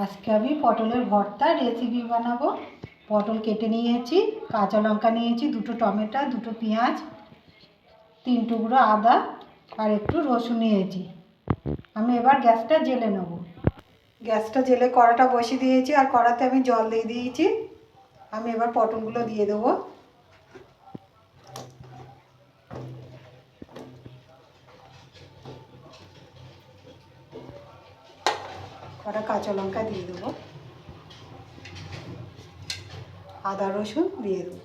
আজকে আমি পটলের ভর্তা রেসিপি বানাবো। পটল কেটে নিয়েছি, কাঁচা লঙ্কা নিয়েছি, দুটো টমেটো, দুটো পেঁয়াজ, 3 টুকরো আদা আর একটু রসুন নিয়েছি। আমি এবার গ্যাসটা জ্বেলে নেব। গ্যাসটা জ্বেলে কড়াটা বসিয়ে দিয়েছি আর কড়াতে আমি জল দিয়ে দিয়েছি। আমি এবার পটলগুলো দিয়ে দেবো। কটা কাঁচা লঙ্কা দিয়ে দেবো, আদা রসুন দিয়ে দেবো।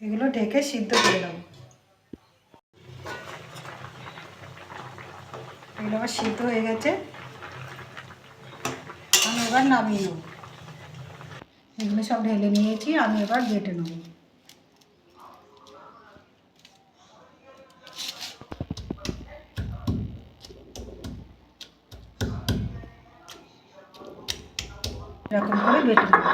এগুলো ঢেকে সিদ্ধ করে নেবো। এগুলো আবার সিদ্ধ হয়ে গেছে, আমি এবার নামিয়ে নেব। এগুলো সব ঢেলে নিয়েছি, আমি এবার বেটে নেব। এরকম করে বেটে নেব।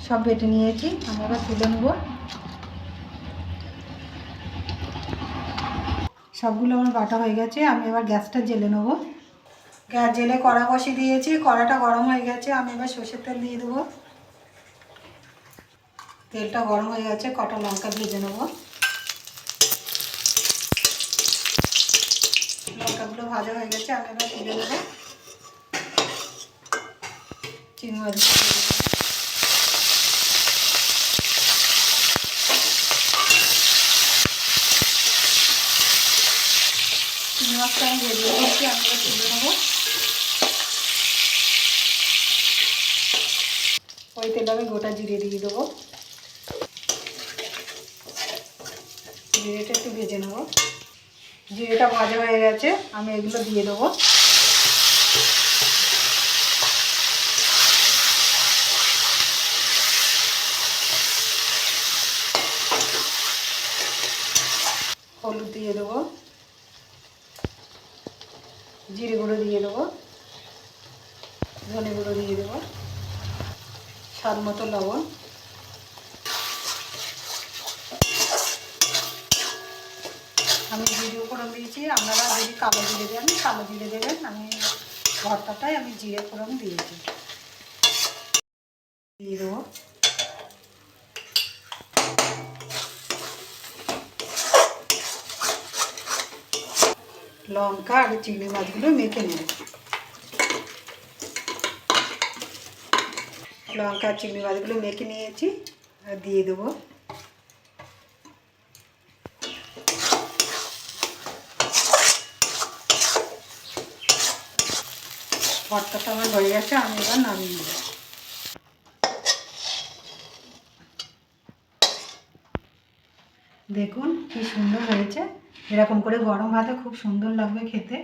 সব বেটে নিয়েছি, আমি এবার তুলে নেব। সবগুলো আমার বাটা হয়ে গেছে, আমি এবার গ্যাসটা জ্বেলে নেব। গ্যাস জ্বেলে কড়া বসিয়ে দিয়েছি, কড়াটা গরম হয়ে গেছে, আমি এবার সর্ষের তেল দিয়ে দেবো। তেলটা গরম হয়ে গেছে, কটা লঙ্কা ভেজে নেব। লঙ্কাগুলো ভাজা হয়ে গেছে, আমি এবার তুলে নেব। চিংড়ি মাছ চিংড়ি মাছটা আমি ভেজে দিয়েছি, আমি এবার তুলে নেব। ওই তেলে আমি গোটা জিরে দিয়ে দেবো। জিরেটা একটু ভেজে নেব। জিরেটা ভাজা হয়ে গেছে, আমি এগুলো দিয়ে দেবো। হলুদ দিয়ে দেবো, জিরে গুঁড়ো দিয়ে দেবো, ধনে গুঁড়ো দিয়ে দেবো, স্বাদ মতো লবণ। আমি জিরে ফোড়ন দিয়েছি, আপনারা যদি কালো জিরে দেন কালো জিরে দেবেন। আমি ভর্তাটাই আমি জিরে ফোড়ন দিয়েছি। দিয়ে দেবো। লঙ্কা আর চিংড়ি মাছগুলো মেখে নেব। লঙ্কা আর চিংড়ি মাছগুলো মেখে নিয়েছি আর দিয়ে দেবো। ভর্তাটা আমার হয়ে গেছে, আমি এবার নামিয়ে নেব। দেখুন কি সুন্দর হয়েছে। এরকম করে গরম ভাতে খুব সুন্দর লাগবে খেতে।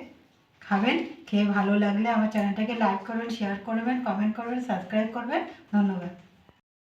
খাবেন, খেয়ে ভালো লাগলে আমার চ্যানেলটাকে লাইক করবেন, শেয়ার করবেন, কমেন্ট করবেন, সাবস্ক্রাইব করবেন। ধন্যবাদ।